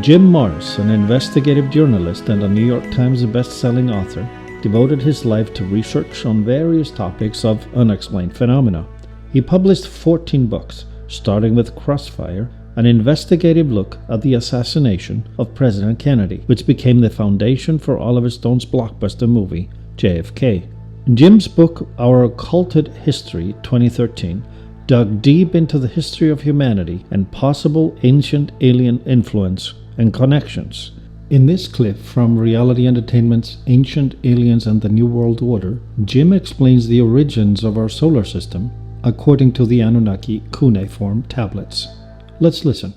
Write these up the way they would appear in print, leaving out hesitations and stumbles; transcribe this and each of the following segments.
Jim Morris, an investigative journalist and a New York Times best-selling author, devoted his life to research on various topics of unexplained phenomena. He published 14 books, starting with Crossfire, an investigative look at the assassination of President Kennedy, which became the foundation for Oliver Stone's blockbuster movie, JFK. Jim's book, Our Occulted History 2013, dug deep into the history of humanity and possible ancient alien influence and connections. In this clip from Reality Entertainment's Ancient Aliens and the New World Order, Jim explains the origins of our solar system according to the Anunnaki cuneiform tablets. Let's listen.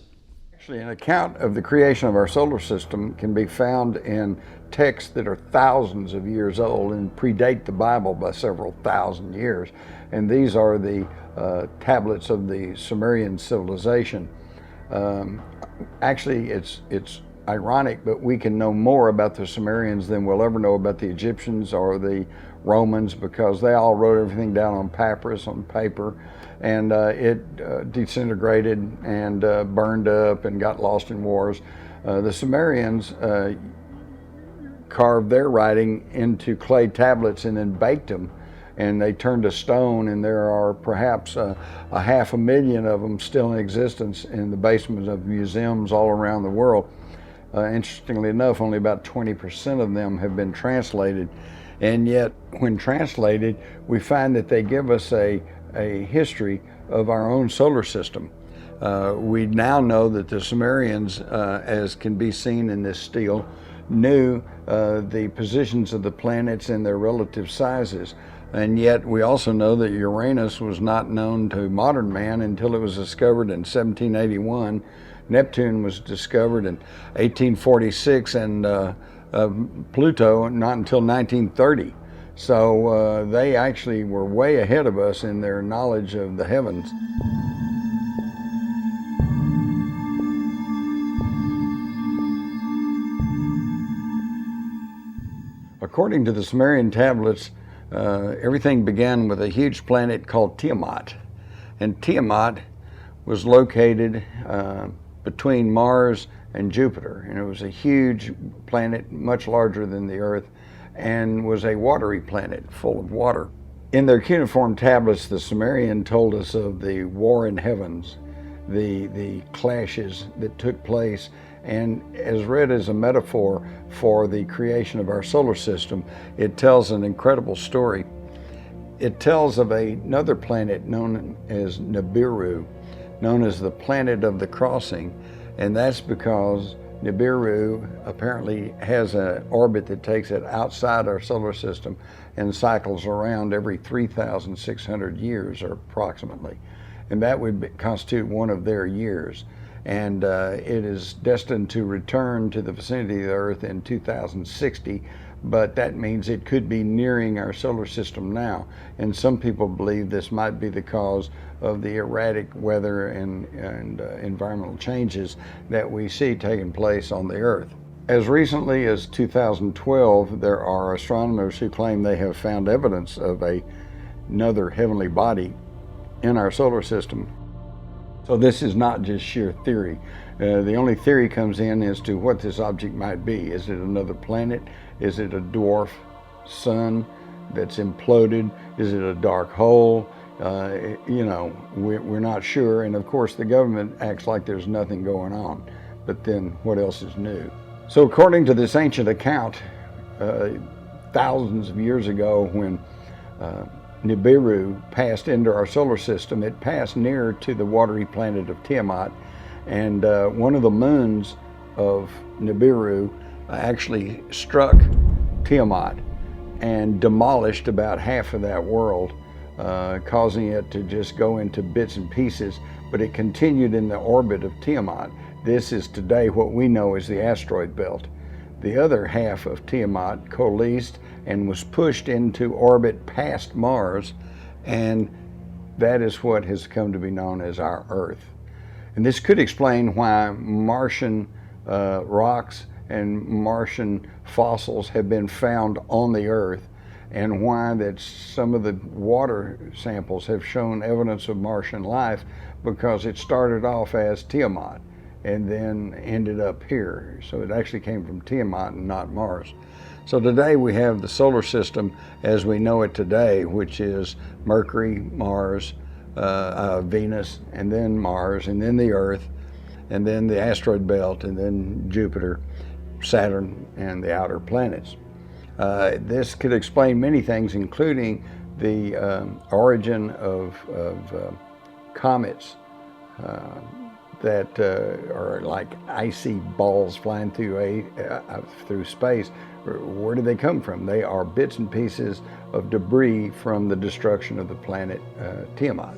Actually, an account of the creation of our solar system can be found in texts that are thousands of years old and predate the Bible by several thousand years. And these are the tablets of the Sumerian civilization. Actually, it's ironic, but we can know more about the Sumerians than we'll ever know about the Egyptians or the Romans, because they all wrote everything down on papyrus, on paper, and it disintegrated and burned up and got lost in wars. The Sumerians carved their writing into clay tablets and then baked them, and they turned to stone, and there are perhaps a 500,000 of them still in existence in the basements of museums all around the world. Interestingly enough, only about 20% of them have been translated, and yet when translated, we find that they give us a history of our own solar system. We now know that the Sumerians, as can be seen in this stele, knew the positions of the planets and their relative sizes. And yet we also know that Uranus was not known to modern man until it was discovered in 1781. Neptune was discovered in 1846, and Pluto not until 1930. So they actually were way ahead of us in their knowledge of the heavens. According to the Sumerian tablets, everything began with a huge planet called Tiamat. And Tiamat was located between Mars and Jupiter. And it was a huge planet, much larger than the Earth, and was a watery planet full of water. In their cuneiform tablets, the Sumerian told us of the war in heavens, the clashes that took place, and as read as a metaphor for the creation of our solar system, it tells an incredible story. It tells of another planet known as Nibiru, known as the planet of the crossing, and that's because Nibiru apparently has an orbit that takes it outside our solar system and cycles around every 3,600 years, or approximately. And that would constitute one of their years. And it is destined to return to the vicinity of the Earth in 2060, but that means it could be nearing our solar system now. And some people believe this might be the cause of the erratic weather and environmental changes that we see taking place on the Earth. As recently as 2012, there are astronomers who claim they have found evidence of another heavenly body in our solar system. So this is not just sheer theory. The only theory comes in as to what this object might be. Is it another planet? Is it a dwarf sun that's imploded? Is it a dark hole? We're not sure. And of course, the government acts like there's nothing going on. But then what else is new? So according to this ancient account, thousands of years ago, when Nibiru passed into our solar system, it passed near to the watery planet of Tiamat, and one of the moons of Nibiru actually struck Tiamat and demolished about half of that world, causing it to just go into bits and pieces, but it continued in the orbit of Tiamat. This is today what we know as the asteroid belt. The other half of Tiamat coalesced and was pushed into orbit past Mars, and that is what has come to be known as our Earth. And this could explain why Martian rocks and Martian fossils have been found on the Earth, and why that some of the water samples have shown evidence of Martian life, because it started off as Tiamat. and then ended up here. So it actually came from Tiamat and not Mars. So today we have the solar system as we know it today, which is Mercury, Mars, Venus, and then Mars, and then the Earth, and then the asteroid belt, and then Jupiter, Saturn, and the outer planets. This could explain many things, including the origin of comets that are like icy balls flying through space. Where do they come from? They are bits and pieces of debris from the destruction of the planet Tiamat.